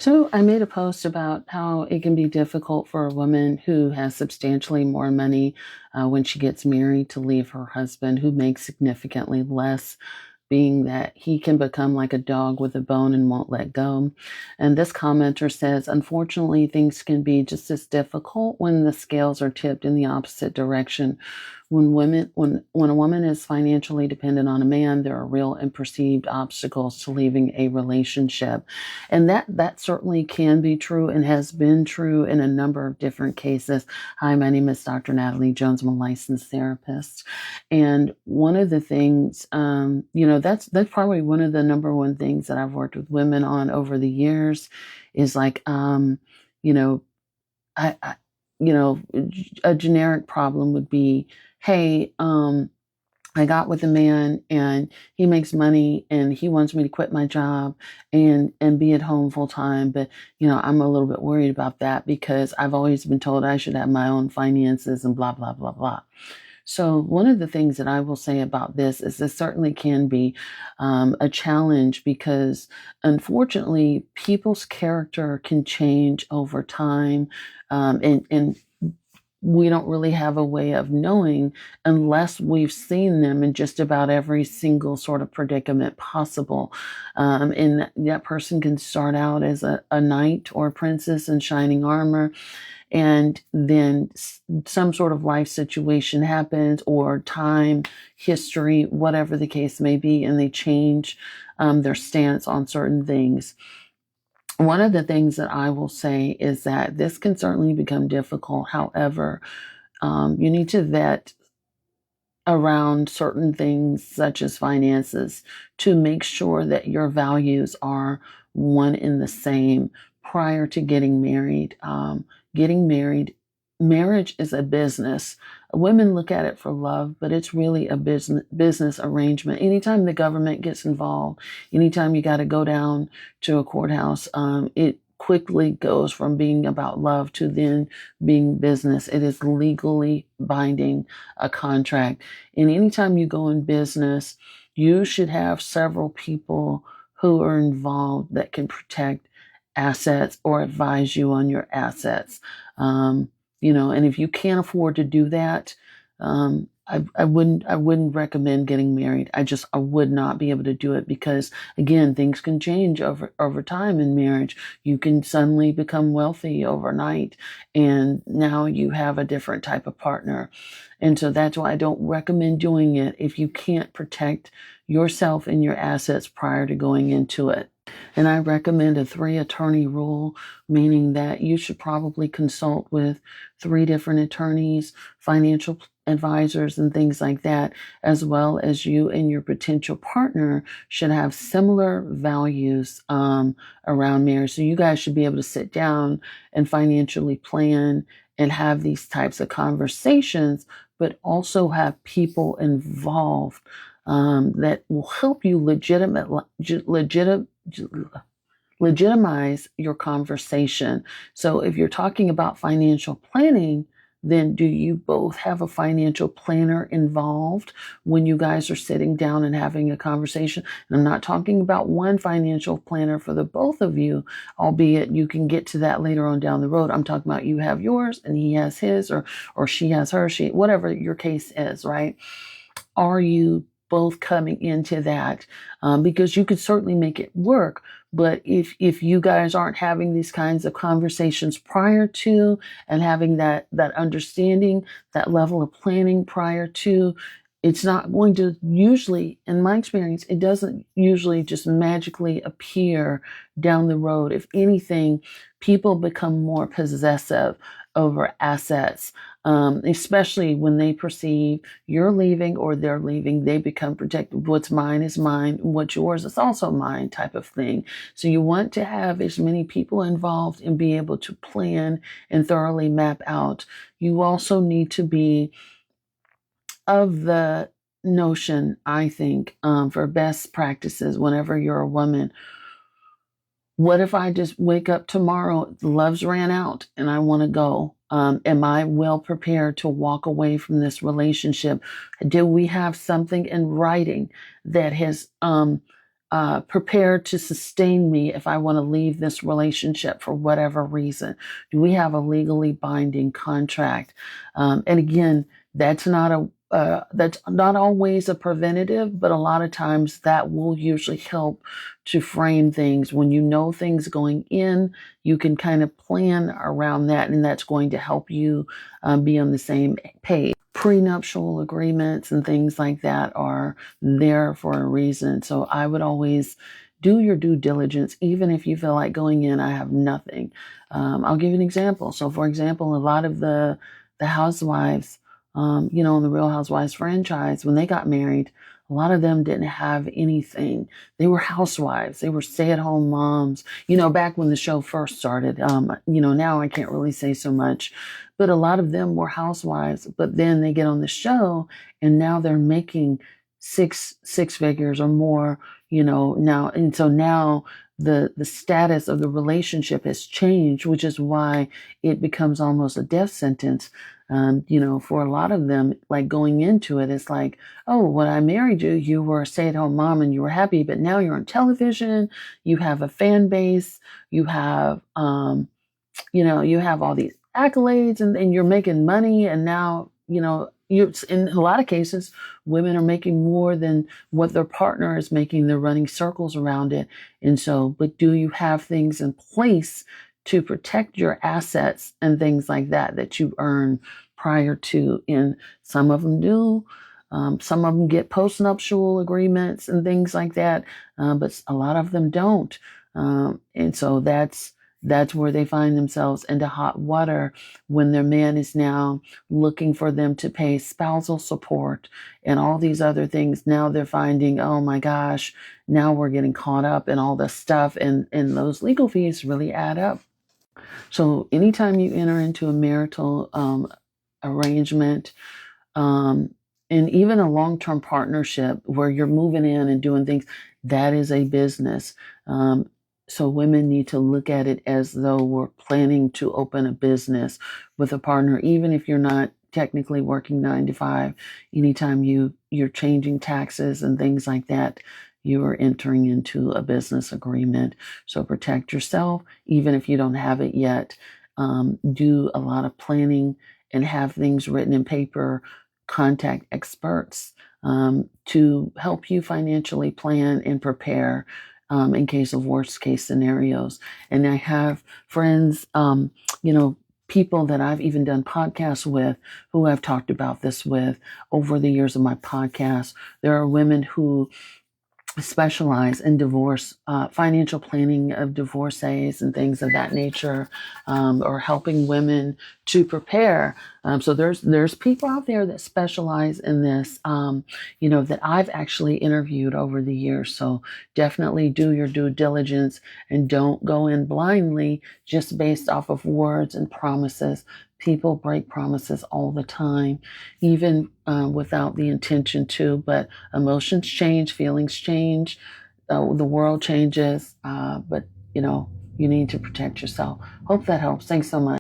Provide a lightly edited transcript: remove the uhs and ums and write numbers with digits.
So I made a post about how it can be difficult for a woman who has substantially more money when she gets married to leave her husband who makes significantly less, being that he can become like a dog with a bone and won't let go. And this commenter says, unfortunately, things can be just as difficult when the scales are tipped in the opposite direction. When a woman is financially dependent on a man, there are real and perceived obstacles to leaving a relationship. And that certainly can be true and has been true in a number of different cases. Hi, my name is Dr. Natalie Jones. I'm a licensed therapist. And one of the things, that's probably one of the number one things that I've worked with women on over the years is like, you know, I a generic problem would be, hey, I got with a man and he makes money and he wants me to quit my job and be at home full time. But, I'm a little bit worried about that because I've always been told I should have my own finances and blah, blah, blah, blah. So one of the things that I will say about this is this certainly can be a challenge because unfortunately people's character can change over time. And we don't really have a way of knowing unless we've seen them in just about every single sort of predicament possible. And that person can start out as a knight or a princess in shining armor, and then some sort of life situation happens, or time, history, whatever the case may be, and they change their stance on certain things. One of the things that I will say is that this can certainly become difficult. However, you need to vet around certain things such as finances to make sure that your values are one and the same prior to getting married. Getting married, marriage is a business. Women look at it for love, but it's really a business arrangement. Anytime the government gets involved, anytime you got to go down to a courthouse, it quickly goes from being about love to then being business. It is legally binding, a contract. And anytime you go in business, you should have several people who are involved that can protect assets or advise you on your assets. And if you can't afford to do that, I wouldn't recommend getting married. I would not be able to do it because again, things can change over time in marriage. You can suddenly become wealthy overnight and now you have a different type of partner. And so that's why I don't recommend doing it if you can't protect yourself and your assets prior to going into it. And I recommend a 3 attorney rule, meaning that you should probably consult with 3 different attorneys, financial advisors, and things like that, as well as you and your potential partner should have similar values around marriage. So you guys should be able to sit down and financially plan and have these types of conversations, but also have people involved that will help you legitimize your conversation. So if you're talking about financial planning, then do you both have a financial planner involved when you guys are sitting down and having a conversation? And I'm not talking about one financial planner for the both of you, albeit you can get to that later on down the road. I'm talking about you have yours and he has his, or she has her, whatever your case is, right? Are you both coming into that? Because you could certainly make it work. But if you guys aren't having these kinds of conversations prior to and having that understanding, that level of planning prior to, it's not going to usually, in my experience, it doesn't usually just magically appear down the road. If anything, people become more possessive over assets, especially when they perceive you're leaving or they're leaving. They become protective. What's mine is mine. What's yours is also mine, type of thing. So you want to have as many people involved and be able to plan and thoroughly map out. You also need to be of the notion, I think, for best practices whenever you're a woman. What if I just wake up tomorrow, love's ran out and I want to go? Am I well prepared to walk away from this relationship? Do we have something in writing that has prepared to sustain me if I want to leave this relationship for whatever reason? Do we have a legally binding contract? And again, that's not always a preventative, but a lot of times that will usually help to frame things. When you know things going in, you can kind of plan around that, and that's going to help you be on the same page. Prenuptial agreements and things like that are there for a reason. So I would always do your due diligence, even if you feel like going in, I have nothing. I'll give you an example. So, for example, a lot of the housewives, in the Real Housewives franchise, when they got married, a lot of them didn't have anything. They were housewives. They were stay-at-home moms. Back when the show first started. Now I can't really say so much, but a lot of them were housewives. But then they get on the show, and now they're making six figures or more. Now, and so now the status of the relationship has changed, which is why it becomes almost a death sentence. For a lot of them, like going into it, it's like, oh, when I married you, you were a stay-at-home mom and you were happy, but now you're on television, you have a fan base, you have, you have all these accolades, and you're making money, and now, you in a lot of cases, women are making more than what their partner is making. They're running circles around it. And so, but do you have things in place to protect your assets and things like that you earn prior to? And some of them do. Some of them get postnuptial agreements and things like that, but a lot of them don't. And so that's where they find themselves into hot water when their man is now looking for them to pay spousal support and all these other things. Now they're finding, oh my gosh, now we're getting caught up in all this stuff, and those legal fees really add up. So anytime you enter into a marital arrangement, and even a long-term partnership where you're moving in and doing things, that is a business. So women need to look at it as though we're planning to open a business with a partner, even if you're not technically working 9 to 5. Anytime you're changing taxes and things like that, you are entering into a business agreement. So protect yourself, even if you don't have it yet. Do a lot of planning and have things written in paper. Contact experts to help you financially plan and prepare in case of worst case scenarios. And I have friends, people that I've even done podcasts with who I've talked about this with over the years of my podcast. There are women who specialize in divorce, financial planning of divorcees and things of that nature, or helping women to prepare. So there's people out there that specialize in this, that I've actually interviewed over the years. So definitely do your due diligence and don't go in blindly just based off of words and promises. People break promises all the time, even without the intention to, but emotions change, feelings change, the world changes, but you need to protect yourself. Hope that helps. Thanks so much.